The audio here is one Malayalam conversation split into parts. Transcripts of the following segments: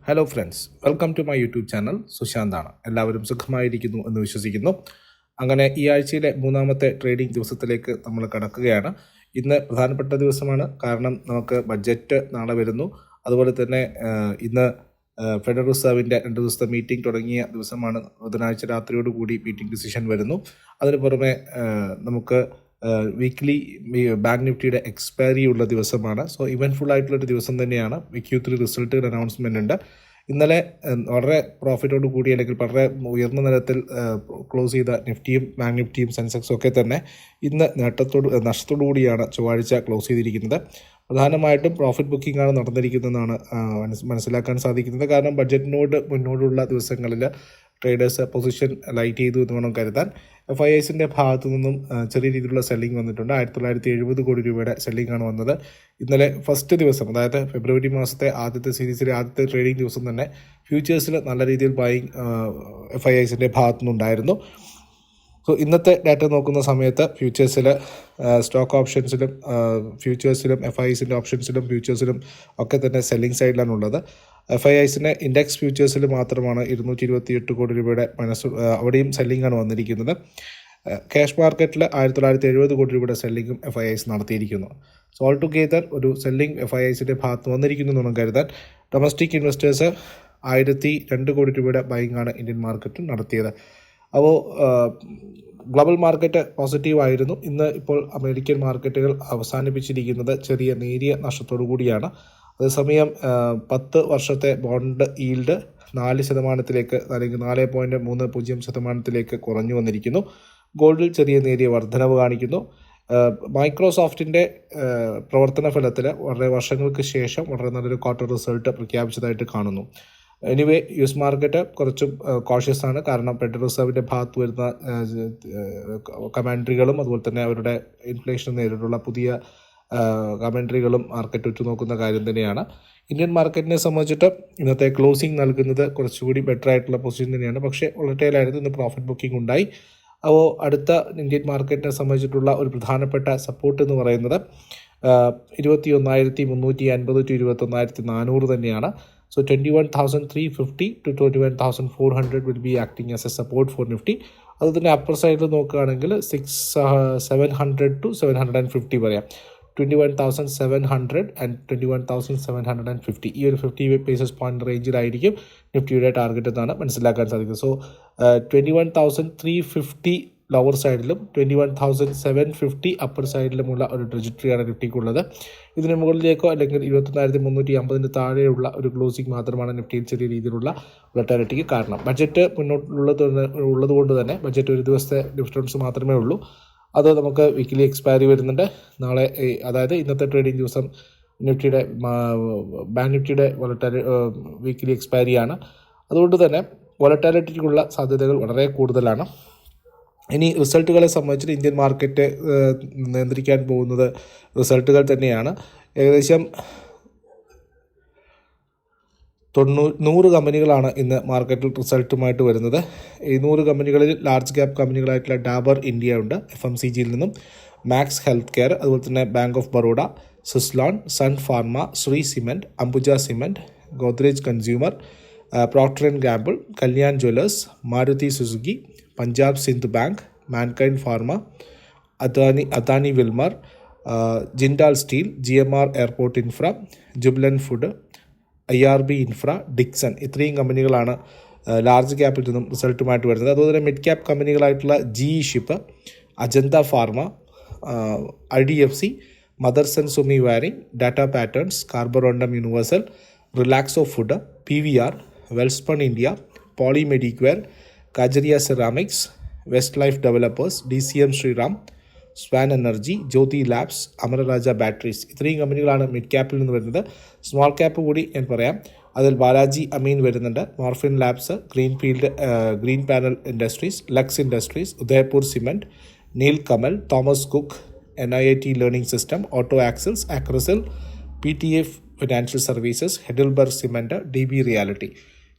Hello friends, welcome to my YouTube channel. സുശാന്താണ്. എല്ലാവരും സുഖമായിരിക്കുന്നു എന്ന് വിശ്വസിക്കുന്നു. അങ്ങനെ ഈ ആഴ്ചയിലെ മൂന്നാമത്തെ ട്രേഡിംഗ് ദിവസത്തിലേക്ക് നമ്മൾ കടക്കുകയാണ്. ഇന്ന് പ്രധാനപ്പെട്ട ദിവസമാണ്, കാരണം നമുക്ക് ബഡ്ജറ്റ് നാളെ വരുന്നു. അതുപോലെ തന്നെ ഇന്ന് ഫെഡറൽ റിസർവിൻ്റെ 2 ദിവസത്തെ മീറ്റിംഗ് തുടങ്ങിയ ദിവസമാണ്. ബുധനാഴ്ച രാത്രിയോടുകൂടി മീറ്റിംഗ് ഡിസിഷൻ വരുന്നു. അതിന് പുറമെ നമുക്ക് വീക്ക്ലി ബാങ്ക് നിഫ്റ്റിയുടെ എക്സ്പയറി ഉള്ള ദിവസമാണ്. സോ ഇവൻറ്റ്ഫുൾ ആയിട്ടുള്ളൊരു ദിവസം തന്നെയാണ്. Q3 റിസൾട്ടുകൾ അനൗൺസ്മെൻ്റ് ഉണ്ട്. ഇന്നലെ വളരെ പ്രോഫിറ്റോട് കൂടി അല്ലെങ്കിൽ വളരെ ഉയർന്ന നിരത്തിൽ ക്ലോസ് ചെയ്ത നിഫ്റ്റിയും ബാങ്ക് നിഫ്റ്റിയും സെൻസെക്സും ഒക്കെ തന്നെ ഇന്ന് നഷ്ടത്തോടു കൂടിയാണ് ചൊവ്വാഴ്ച ക്ലോസ് ചെയ്തിരിക്കുന്നത്. പ്രധാനമായിട്ടും പ്രോഫിറ്റ് ബുക്കിംഗ് ആണ് നടന്നിരിക്കുന്നതെന്നാണ് മനസ്സിലാക്കാൻ സാധിക്കുന്നത്. കാരണം ബഡ്ജറ്റിനോട് മുന്നോട്ടുള്ള ദിവസങ്ങളിൽ ട്രേഡേഴ്സ് പൊസിഷൻ ലൈറ്റ് ചെയ്തു എന്ന് വേണം കരുതാൻ. FIIസിൻ്റെ ഭാഗത്തു നിന്നും ചെറിയ രീതിയിലുള്ള സെല്ലിംഗ് വന്നിട്ടുണ്ട്. 1970 കോടി രൂപയുടെ സെല്ലിംഗ് ആണ് വന്നത്. ഇന്നലെ ഫസ്റ്റ് ദിവസം, അതായത് ഫെബ്രുവരി മാസത്തെ ആദ്യത്തെ സീരീസിലെ ആദ്യത്തെ ട്രേഡിംഗ് ദിവസം തന്നെ ഫ്യൂച്ചേഴ്സിൽ നല്ല രീതിയിൽ ബൈയിങ് FIIസിൻ്റെ ഭാഗത്തു നിന്നുണ്ടായിരുന്നു. സോ ഇന്നത്തെ ഡാറ്റ നോക്കുന്ന സമയത്ത് ഫ്യൂച്ചേഴ്സിൽ സ്റ്റോക്ക് ഓപ്ഷൻസിലും ഫ്യൂച്ചേഴ്സിലും FIIസിൻ്റെ ഓപ്ഷൻസിലും ഫ്യൂച്ചേഴ്സിലും ഒക്കെ തന്നെ സെല്ലിംഗ് സൈഡിലാണുള്ളത്. FIIസിൻ്റെ ഇൻഡെക്സ് ഫ്യൂച്ചേഴ്സിൽ മാത്രമാണ് 228 കോടി രൂപയുടെ അവിടെയും സെല്ലിംഗ് ആണ് വന്നിരിക്കുന്നത്. ക്യാഷ് മാർക്കറ്റിൽ 1970 കോടി രൂപയുടെ സെല്ലിങ്ങും FIIs നടത്തിയിരിക്കുന്നു. സോ ഓൾ ടുഗെദർ ഒരു സെല്ലിംഗ് FIIസിൻ്റെ ഭാഗത്ത് വന്നിരിക്കുന്നു എന്നും കരുതാൻ. ഡൊമസ്റ്റിക് ഇൻവെസ്റ്റേഴ്സ് 1002 കോടി രൂപയുടെ ബൈങ് ആണ് ഇന്ത്യൻ മാർക്കറ്റിൽ നടത്തിയത്. അപ്പോൾ ഗ്ലോബൽ മാർക്കറ്റ് പോസിറ്റീവ് ആയിരുന്നു. ഇപ്പോൾ അമേരിക്കൻ മാർക്കറ്റുകൾ അവസാനിപ്പിച്ചിരിക്കുന്നത് ചെറിയ നേരിയ നഷ്ടത്തോടു കൂടിയാണ്. അതേസമയം 10 വർഷത്തെ ബോണ്ട് ഈൽഡ് 4% അല്ലെങ്കിൽ 4.30% കുറഞ്ഞു വന്നിരിക്കുന്നു. ഗോൾഡിൽ ചെറിയ നേരിയ വർധനവ് കാണിക്കുന്നു. മൈക്രോസോഫ്റ്റിൻ്റെ പ്രവർത്തന ഫലത്തിൽ വളരെ വർഷങ്ങൾക്ക് ശേഷം വളരെ നല്ലൊരു ക്വാർട്ടർ റിസൾട്ട് പ്രഖ്യാപിച്ചതായിട്ട് കാണുന്നു. എനിവേ US മാർക്കറ്റ് കുറച്ചും കോഷ്യസ് ആണ്. കാരണം ഫെഡറൽ റിസർവിൻ്റെ ഭാഗത്ത് വരുന്ന കമൻട്രികളും അതുപോലെ തന്നെ അവരുടെ ഇൻഫ്ലേഷൻ നേരിട്ടുള്ള പുതിയ കമൻട്രികളും മാർക്കറ്റ് ഉറ്റുനോക്കുന്ന കാര്യം തന്നെയാണ്. ഇന്ത്യൻ മാർക്കറ്റിനെ സംബന്ധിച്ചിട്ട് ഇന്നത്തെ ക്ലോസിംഗ് നൽകുന്നത് കുറച്ചുകൂടി ബെറ്റർ ആയിട്ടുള്ള പൊസിഷൻ തന്നെയാണ്. പക്ഷേ വോളറ്റൈലായിരുന്നു. ഇന്ന് പ്രോഫിറ്റ് ബുക്കിംഗ് ഉണ്ടായി. അപ്പോൾ അടുത്ത ഇന്ത്യൻ മാർക്കറ്റിനെ സംബന്ധിച്ചിട്ടുള്ള ഒരു പ്രധാനപ്പെട്ട സപ്പോർട്ട് എന്ന് പറയുന്നത് 21,350 to 21,400 തന്നെയാണ്. So 21,350 to 21,400 will be acting as a support for Nifty. അതുപോലെ തന്നെ അപ്പർ സൈഡിൽ നോക്കുകയാണെങ്കിൽ 700 to 750 പറയാം. 21,700 and 21,750 ഈ ഒരു 50 ബേസിസ് പോയിന്റ് റേഞ്ചിലായിരിക്കും നിഫ്റ്റിയുടെ ടാർഗറ്റ് എന്നാണ് മനസ്സിലാക്കാൻ സാധിക്കുന്നത്. സോ 21,350 ലോവർ സൈഡിലും 21,750 അപ്പർ സൈഡിലുമുള്ള ഒരു ട്രജക്ടറിയാണ് നിഫ്റ്റിക്കുള്ളത്. ഇതിന് മുകളിലേക്കോ അല്ലെങ്കിൽ 21,350 താഴെയുള്ള ഒരു ക്ലോസിംഗ് മാത്രമാണ് നിഫ്റ്റിയിൽ ചെറിയ രീതിയിലുള്ള വോളറ്റിലിറ്റിക്ക് കാരണം. ബഡ്ജറ്റ് ഉള്ളതുകൊണ്ട് തന്നെ ബഡ്ജറ്റ് ഒരു ദിവസത്തെ ഡിഫറൻസ് മാത്രമേ ഉള്ളൂ. അത് നമുക്ക് വീക്കിലി എക്സ്പയറി വരുന്നുണ്ട്. നാളെ, അതായത് ഇന്നത്തെ ട്രേഡിംഗ് ദിവസം നിഫ്റ്റിയുടെ ബാങ്ക് നിഫ്റ്റിയുടെ വീക്കിലി എക്സ്പയറിയാണ്. അതുകൊണ്ട് തന്നെ വോളറ്റിലിറ്റിക്കുള്ള സാധ്യതകൾ വളരെ കൂടുതലാണ്. ഇനി റിസൾട്ടുകളെ സംബന്ധിച്ചിട്ട് ഇന്ത്യൻ മാർക്കറ്റ് നിയന്ത്രിക്കാൻ പോകുന്നത് റിസൾട്ടുകൾ തന്നെയാണ്. ഏകദേശം 100 കമ്പനികളാണ് ഇന്ന് മാർക്കറ്റിൽ റിസൾട്ടുമായിട്ട് വരുന്നത്. 100 കമ്പനികളിൽ ലാർജ് ക്യാപ് കമ്പനികളായിട്ടുള്ള ഡാബർ ഇന്ത്യ ഉണ്ട്, FMCGയിൽ നിന്നും മാക്സ് ഹെൽത്ത് കെയർ, അതുപോലെ തന്നെ bank of Baroda, Suzlon, Sun Pharma, Shree cement, Ambuja cement, Godrej consumer, Procter and Gamble, Kalyan jewellers, Maruti Suzuki, Punjab Sind bank, Mankind Pharma, Adani Wilmar, Jindal steel, GMR airport infra, Jubilant food, IRB infra, Dixon, ഇത്രയും കമ്പനികളാണ് ലാർജ് ക്യാപ്പിൽ നിന്നും റിസൾട്ടുമായിട്ട് വരുന്നത്. അതുപോലെ തന്നെ മിഡ് ക്യാപ്പ് കമ്പനികളായിട്ടുള്ള GE ship, Ajanta pharma, IDFC, Motherson Sumi wiring, data patterns, Carborundum Universal, Relaxo food, PVR, Welspun India, Poly Medicure, Kajaria ceramics, West Life developers, DCM Shriram, Swan energy, Jyothy labs, Amara Raja batteries, ഇത്രയും കമ്പനികളാണ് മിഡ് ക്യാപ്പിൽ നിന്ന് വരുന്നത്. സ്മോൾ ക്യാപ്പ് കൂടി ഞാൻ പറയാം. അതിൽ ബാലാജി അമീൻ വരുന്നുണ്ട്, Morepen labs, green panel industries, Lux industries, Udaipur cement, Nilkamal, Thomas Cook, NIIT learning system, auto axles, ആക്രസിൽ, PTF financial services, Heidelberg cement, DB realty,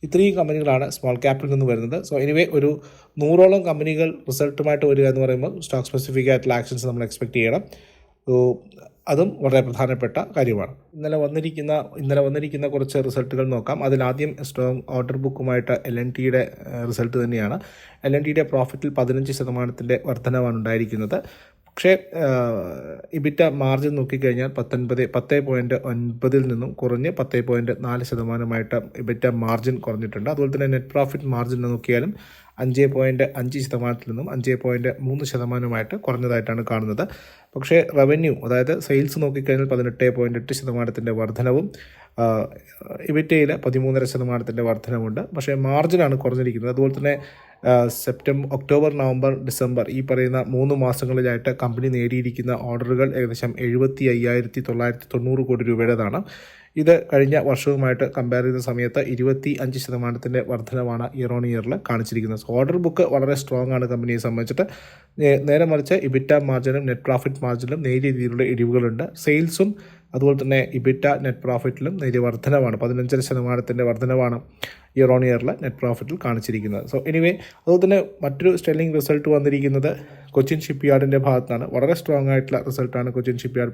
ഇത്രയും കമ്പനികളാണ് സ്മോൾ ക്യാപ്പിൽ നിന്ന് വരുന്നത്. സോ എനിവേ ഒരു 100ഓളം കമ്പനികൾ റിസൾട്ടുമായിട്ട് വരിക എന്ന് പറയുമ്പോൾ സ്റ്റോക്ക് സ്പെസിഫിക് ആയിട്ടുള്ള ആക്ഷൻസ് നമ്മൾ എക്സ്പെക്ട് ചെയ്യണം. സോ അതും വളരെ പ്രധാനപ്പെട്ട കാര്യമാണ്. ഇന്നലെ വന്നിരിക്കുന്ന കുറച്ച് റിസൾട്ടുകൾ നോക്കാം. അതിലാദ്യം സ്ട്രോങ് ഓർഡർ ബുക്കുമായിട്ട് LNTയുടെ റിസൾട്ട് തന്നെയാണ്. LNTയുടെ പ്രോഫിറ്റിൽ 15% വർധനവാണ് ഉണ്ടായിരിക്കുന്നത്. പക്ഷേ ഇബിറ്റ മാർജിൻ നോക്കിക്കഴിഞ്ഞാൽ 10.9 നിന്നും കുറഞ്ഞ് 10.4% ഇബിറ്റ മാർജിൻ കുറഞ്ഞിട്ടുണ്ട്. അതുപോലെ തന്നെ നെറ്റ് പ്രോഫിറ്റ് മാർജിൻ നോക്കിയാലും 5.5% നിന്നും 5.3% കുറഞ്ഞതായിട്ടാണ് കാണുന്നത്. പക്ഷേ റവന്യൂ, അതായത് സെയിൽസ് നോക്കിക്കഴിഞ്ഞാൽ 18.8% വർധനവും ഇബിറ്റയിൽ 13.5% വർധനവുണ്ട്. പക്ഷേ മാർജിനാണ് കുറഞ്ഞിരിക്കുന്നത്. അതുപോലെ തന്നെ ഒക്ടോബർ, നവംബർ, ഡിസംബർ ഈ പറയുന്ന 3 മാസങ്ങളിലായിട്ട് കമ്പനി നേടിയിരിക്കുന്ന ഓർഡറുകൾ ഏകദേശം 75,990 കോടി രൂപയുടേതാണ്. ഇത് കഴിഞ്ഞ വർഷവുമായിട്ട് കമ്പയർ ചെയ്യുന്ന സമയത്ത് 25% വർധനവാണ് ഇയർ ഓൺ ഇയറിൽ കാണിച്ചിരിക്കുന്നത്. ഓർഡർ ബുക്ക് വളരെ സ്ട്രോങ് ആണ് കമ്പനിയെ സംബന്ധിച്ചിട്ട്. നേരെ മറിച്ച് ഇബിറ്റ മാർജിനും നെറ്റ് പ്രോഫിറ്റ് മാർജിനും നേരിയ രീതിയിലുള്ള ഇടിവുകളുണ്ട്. സെയിൽസും അതുപോലെ തന്നെ ഇബിറ്റ നെറ്റ് പ്രോഫിറ്റിലും നേരിയ വർധനവാണ്. 15% വർധനവാണ് ഇയർ ഓൺ ഇയറിൽ നെറ്റ് പ്രോഫിറ്റിൽ കാണിച്ചിരിക്കുന്നത്. സോ എനിവേ, അതുപോലെ തന്നെ മറ്റൊരു സ്റ്റെല്ലിംഗ് റിസൾട്ട് വന്നിരിക്കുന്നത് കൊച്ചിൻ ഷിപ്പ്യാർഡിൻ്റെ ഭാഗത്താണ്. വളരെ സ്ട്രോങ് ആയിട്ടുള്ള റിസൾട്ടാണ് കൊച്ചിൻ ഷിപ്പ്യാർഡ്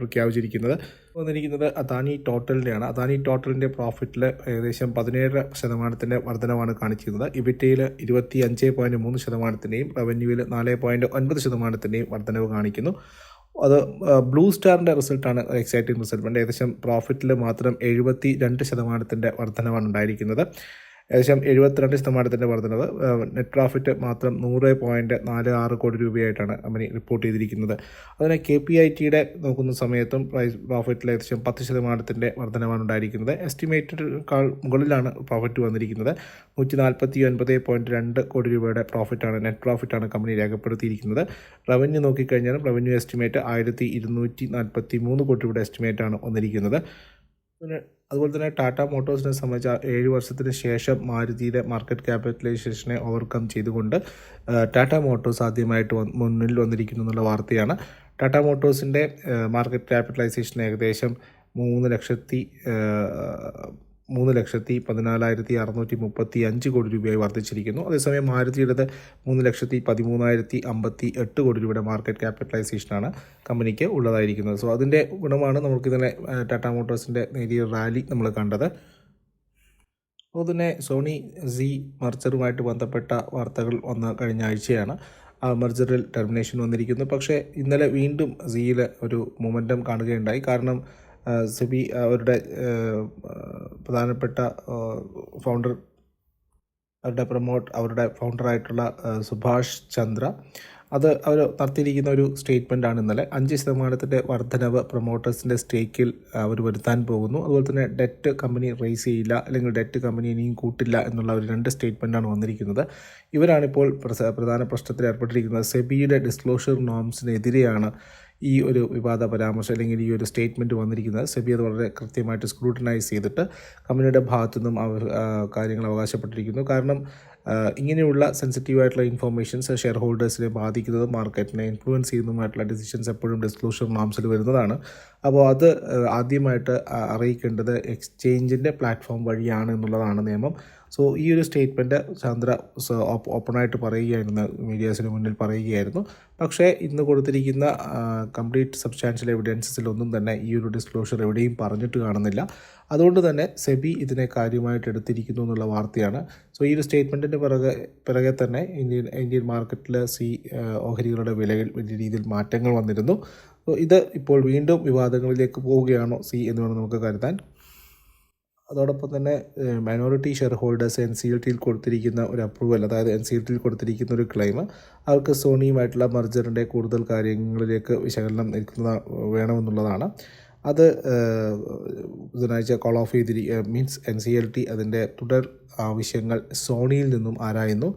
വന്നിരിക്കുന്നത് അദാനി ടോട്ടലിൻ്റെയാണ്. അദാനി ടോട്ടലിൻ്റെ പ്രോഫിറ്റിൽ ഏകദേശം 17% വർധനവാണ് കാണിച്ചിരുന്നത്. ഇബിറ്റയിൽ 25.3%, റവന്യൂവിൽ 4.9% വർധനവ് കാണിക്കുന്നു. അത് ബ്ലൂ സ്റ്റാറിൻ്റെ റിസൾട്ടാണ് എക്സൈറ്റിംഗ് റിസൾട്ട്. ഏകദേശം പ്രോഫിറ്റിൽ മാത്രം 72% വർധനവാണ് ഉണ്ടായിരിക്കുന്നത്. ഏകദേശം 72% വർധനവ്. നെറ്റ് പ്രോഫിറ്റ് മാത്രം 100.46 കോടി രൂപയായിട്ടാണ് കമ്പനി റിപ്പോർട്ട് ചെയ്തിരിക്കുന്നത്. അതിനെ KPITയുടെ നോക്കുന്ന സമയത്തും പ്രോഫിറ്റിൽ ഏകദേശം 10% വർധനവാണ് ഉണ്ടായിരിക്കുന്നത്. എസ്റ്റിമേറ്റഡിനേക്കാൾ മുകളിലാണ് പ്രോഫിറ്റ് വന്നിരിക്കുന്നത്. 149.2 കോടി രൂപയുടെ നെറ്റ് പ്രോഫിറ്റാണ് കമ്പനി രേഖപ്പെടുത്തിയിരിക്കുന്നത്. റവന്യൂ നോക്കിക്കഴിഞ്ഞാലും റവന്യൂ എസ്റ്റിമേറ്റ് 1,243 കോടി രൂപയുടെ എസ്റ്റിമേറ്റാണ് വന്നിരിക്കുന്നത്. അതുപോലെ തന്നെ ടാറ്റ മോട്ടോഴ്സിനെ സംബന്ധിച്ച 7 വർഷത്തിന് ശേഷം മാരുതിയുടെ മാർക്കറ്റ് ക്യാപിറ്റലൈസേഷനെ ഓവർകം ചെയ്തുകൊണ്ട് ടാറ്റ മോട്ടോഴ്സ് ആദ്യമായിട്ട് മുന്നിൽ വന്നിരിക്കുന്നു എന്നുള്ള വാർത്തയാണ്. ടാറ്റ മോട്ടോഴ്സിൻ്റെ മാർക്കറ്റ് ക്യാപിറ്റലൈസേഷൻ ഏകദേശം 3,14,635 കോടി രൂപയായി വർദ്ധിച്ചിരിക്കുന്നു. അതേസമയം മാരുതിയുടേത് 3,13,058 കോടി രൂപയുടെ മാർക്കറ്റ് ക്യാപിറ്റലൈസേഷനാണ് കമ്പനിക്ക് ഉള്ളതായിരിക്കുന്നത്. സോ അതിൻ്റെ ഗുണമാണ് നമുക്കിതിനെ ടാറ്റ മോട്ടോഴ്സിൻ്റെ നേരിയ റാലി നമ്മൾ കണ്ടത്. അതുപോലെ തന്നെ സോണി സി മർജറുമായിട്ട് ബന്ധപ്പെട്ട വാർത്തകൾ വന്ന കഴിഞ്ഞ ആഴ്ചയാണ്. ആ മർജറിൽ ടെർമിനേഷൻ വന്നിരിക്കുന്നു. പക്ഷേ ഇന്നലെ വീണ്ടും സിയിൽ ഒരു മൊമെൻറ്റം കാണുകയുണ്ടായി. കാരണം സെബി അവരുടെ പ്രധാനപ്പെട്ട അവരുടെ ഫൗണ്ടറായിട്ടുള്ള സുഭാഷ് ചന്ദ്ര അവർ നടത്തിയിരിക്കുന്ന ഒരു സ്റ്റേറ്റ്മെൻറ്റാണ് ഇന്നലെ. 5% വർധനവ് പ്രൊമോട്ടേഴ്സിൻ്റെ സ്റ്റേക്കിൽ അവർ വരുത്താൻ പോകുന്നു. അതുപോലെ തന്നെ ഡെറ്റ് കമ്പനി റേസ് ചെയ്യില്ല, അല്ലെങ്കിൽ ഡെറ്റ് കമ്പനി ഇനിയും കൂട്ടില്ല എന്നുള്ള ഒരു 2 സ്റ്റേറ്റ്മെൻറ്റാണ് വന്നിരിക്കുന്നത്. ഇവരാണിപ്പോൾ പ്രധാന പ്രശ്നത്തിൽ ഏർപ്പെട്ടിരിക്കുന്നത്. സെബിയുടെ ഡിസ്ക്ലോഷർ നോംസിനെതിരെയാണ് ഈ ഒരു വിവാദ പരാമർശം അല്ലെങ്കിൽ ഈ ഒരു സ്റ്റേറ്റ്മെൻറ്റ് വന്നിരിക്കുന്നത്. സെബി അത് വളരെ കൃത്യമായിട്ട് സ്ക്രൂട്ടനൈസ് ചെയ്തിട്ട് കമ്പനിയുടെ ഭാഗത്തു നിന്നും കാര്യങ്ങൾ അവകാശപ്പെട്ടിരിക്കുന്നു. കാരണം ഇങ്ങനെയുള്ള സെൻസിറ്റീവായിട്ടുള്ള ഇൻഫോർമേഷൻസ് ഷെയർ ഹോൾഡേഴ്സിനെ ബാധിക്കുന്നതും മാർക്കറ്റിനെ ഇൻഫ്ലുവൻസ് ചെയ്യുന്നതുമായിട്ടുള്ള ഡിസിഷൻസ് എപ്പോഴും ഡിസ്ക്ലോഷർ നോംസിൽ വരുന്നതാണ്. അപ്പോൾ അത് ആദ്യമായിട്ട് അറിയിക്കേണ്ടത് എക്സ്ചേഞ്ചിൻ്റെ പ്ലാറ്റ്ഫോം വഴിയാണ് എന്നുള്ളതാണ് നിയമം. സോ ഈ ഒരു സ്റ്റേറ്റ്മെൻറ്റ് ചന്ദ്ര ഓപ്പണായിട്ട് പറയുകയായിരുന്നു, മീഡിയാസിന് മുന്നിൽ പറയുകയായിരുന്നു. പക്ഷേ ഇന്ന് കൊടുത്തിരിക്കുന്ന കംപ്ലീറ്റ് സബ്സ്റ്റാൻഷ്യൽ എവിഡൻസസിലൊന്നും തന്നെ ഈ ഒരു ഡിസ്ക്ലോഷർ എവിടെയും പറഞ്ഞിട്ട് കാണുന്നില്ല. അതുകൊണ്ട് തന്നെ സെബി ഇതിനെ കാര്യമായിട്ട് എടുത്തിരിക്കുന്നു എന്നുള്ള വാർത്തയാണ്. സോ ഈ ഒരു സ്റ്റേറ്റ്മെൻറ്റിന് പിറകെ തന്നെ ഇന്ത്യൻ മാർക്കറ്റിൽ ഓഹരികളുടെ വിലയിൽ വലിയ രീതിയിൽ മാറ്റങ്ങൾ വന്നിരുന്നു. സോ ഇത് ഇപ്പോൾ വീണ്ടും വിവാദങ്ങളിലേക്ക് പോവുകയാണോ എന്ന് വേണം നമുക്ക് കരുതാൻ. അതോടൊപ്പം തന്നെ മൈനോറിറ്റി ഷെയർ ഹോൾഡേഴ്സ് NCLTയിൽ കൊടുത്തിരിക്കുന്ന ഒരു അപ്രൂവൽ, അതായത് NCLTയിൽ കൊടുത്തിരിക്കുന്ന ഒരു ക്ലെയിം, അവർക്ക് സോണിയുമായിട്ടുള്ള മർജറിൻ്റെ കൂടുതൽ കാര്യങ്ങളിലേക്ക് വിശകലനം വേണമെന്നുള്ളതാണ്. അത് ബുധനാഴ്ച കോൾ ഓഫ് മീൻസ് NCLT അതിൻ്റെ തുടർ ആവശ്യങ്ങൾ സോണിയിൽ നിന്നും ആരായുന്നു.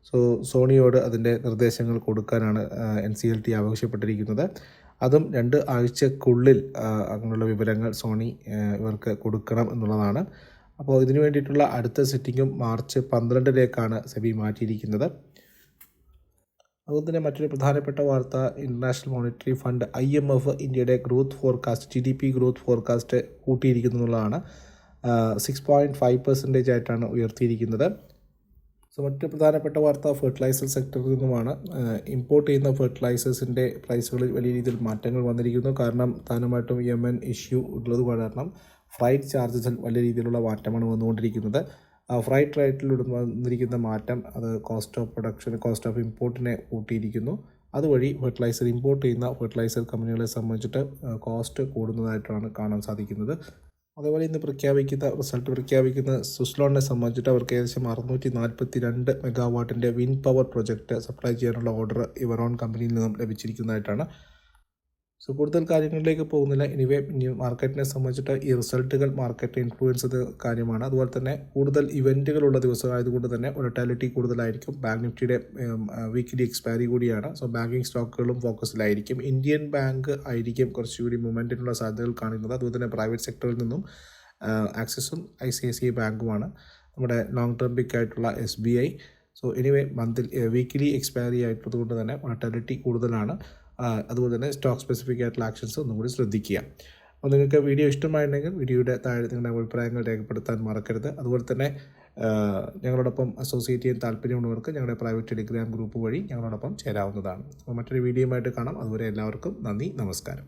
സോ സോണിയോട് അതിൻ്റെ നിർദ്ദേശങ്ങൾ കൊടുക്കാനാണ് NCLT ആവശ്യപ്പെട്ടിരിക്കുന്നത്. അതും 2 ആഴ്ചക്കുള്ളിൽ അങ്ങനെയുള്ള വിവരങ്ങൾ സോണി ഇവർക്ക് കൊടുക്കണം എന്നുള്ളതാണ്. അപ്പോൾ ഇതിനു വേണ്ടിയിട്ടുള്ള അടുത്ത സിറ്റിങ്ങും മാർച്ച് 12 സെബി മാറ്റിയിരിക്കുന്നത്. അതുപോലെ തന്നെ മറ്റൊരു പ്രധാനപ്പെട്ട വാർത്ത, ഇൻ്റർനാഷണൽ മോണിറ്ററി ഫണ്ട് IMF ഇന്ത്യയുടെ growth forecast, GDP growth forecast കൂട്ടിയിരിക്കുന്നു എന്നുള്ളതാണ്. 6.5% ആയിട്ടാണ് ഉയർത്തിയിരിക്കുന്നത്. മറ്റ് പ്രധാനപ്പെട്ട വാർത്ത ഫെർട്ടിലൈസർ സെക്ടറിൽ നിന്നുമാണ്. ഇമ്പോർട്ട് ചെയ്യുന്ന ഫെർട്ടിലൈസേഴ്സിൻ്റെ പ്രൈസുകളിൽ വലിയ രീതിയിൽ മാറ്റങ്ങൾ വന്നിരിക്കുന്നു. കാരണം പ്രധാനമായിട്ടും യമൻ ഇഷ്യൂ ഉള്ളത് കാരണം ഫ്രൈറ്റ് ചാർജസിൽ വലിയ രീതിയിലുള്ള മാറ്റമാണ് വന്നുകൊണ്ടിരിക്കുന്നത്. ഫ്രൈറ്റ് റേറ്റിൽ വന്നിരിക്കുന്ന മാറ്റം അത് കോസ്റ്റ് ഓഫ് ഇമ്പോർട്ടിനെ കൂട്ടിയിരിക്കുന്നു. അതുവഴി ഫെർട്ടിലൈസർ ഇമ്പോർട്ട് ചെയ്യുന്ന ഫെർട്ടിലൈസർ കമ്പനികളെ സംബന്ധിച്ചിട്ട് കോസ്റ്റ് കൂടുന്നതായിട്ടാണ് കാണാൻ സാധിക്കുന്നത്. അതേപോലെ ഇന്ന് റിസൾട്ട് പ്രഖ്യാപിക്കുന്ന സുസ്ലോണിനെ സംബന്ധിച്ചിട്ട് അവർക്ക് ഏകദേശം 642 മെഗാവാട്ടിൻ്റെ വിൻഡ് പവർ പ്രൊജക്റ്റ് സപ്ലൈ ചെയ്യാനുള്ള ഓർഡർ ഇവറോൺ കമ്പനിയിൽ നിന്നും ലഭിച്ചിരിക്കുന്നതായിട്ടാണ്. കൂടുതൽ കാര്യങ്ങളിലേക്ക് പോകുന്നില്ല. ഇനി മാർക്കറ്റിനെ സംബന്ധിച്ചിട്ട് ഈ റിസൾട്ടുകൾ മാർക്കറ്റ് ഇൻഫ്ലുവൻസ് ചെയ്ത കാര്യമാണ്. അതുപോലെ തന്നെ കൂടുതൽ ഇവൻറ്റുകളുള്ള ദിവസമായതുകൊണ്ട് തന്നെ വോളറ്റിലിറ്റി കൂടുതലായിരിക്കും. ബാങ്ക് നിഫ്റ്റിയുടെ വീക്കിലി എക്സ്പയറി കൂടിയാണ്. ബാങ്കിങ് സ്റ്റോക്കുകളും ഫോക്കസിലായിരിക്കും. ഇന്ത്യൻ ബാങ്ക് ആയിരിക്കും കുറച്ചുകൂടി മൂവ്മെൻറ്റിനുള്ള സാധ്യതകൾ കാണുന്നത്. അതുപോലെ തന്നെ പ്രൈവറ്റ് സെക്ടറിൽ നിന്നും ആക്സിസും ICICI ബാങ്കുമാണ്. നമ്മുടെ ലോങ് ടേം പിക്ക് ആയിട്ടുള്ള SBI. വീക്കിലി എക്സ്പയറി ആയിട്ടുള്ളത് കൊണ്ട് തന്നെ വോളറ്റിലിറ്റി കൂടുതലാണ്. അതുപോലെ തന്നെ സ്റ്റോക്ക് സ്പെസിഫിക് ആയിട്ടുള്ള ആക്ഷൻസ് ഒന്നും കൂടി ശ്രദ്ധിക്കുക. അപ്പോൾ നിങ്ങൾക്ക് വീഡിയോ ഇഷ്ടമായിട്ടുണ്ടെങ്കിൽ വീഡിയോയുടെ താഴെ നിങ്ങളുടെ അഭിപ്രായങ്ങൾ രേഖപ്പെടുത്താൻ മറക്കരുത്. അതുപോലെ തന്നെ ഞങ്ങളോടൊപ്പം അസോസിയേറ്റ് ചെയ്യാൻ താല്പര്യമുള്ളവർക്ക് ഞങ്ങളുടെ പ്രൈവറ്റ് ടെലിഗ്രാം ഗ്രൂപ്പ് വഴി ഞങ്ങളോടൊപ്പം ചേരാവുന്നതാണ്. അപ്പോൾ മറ്റൊരു വീഡിയോയുമായിട്ട് കാണാം. അതുവരെ എല്ലാവർക്കും നന്ദി, നമസ്കാരം.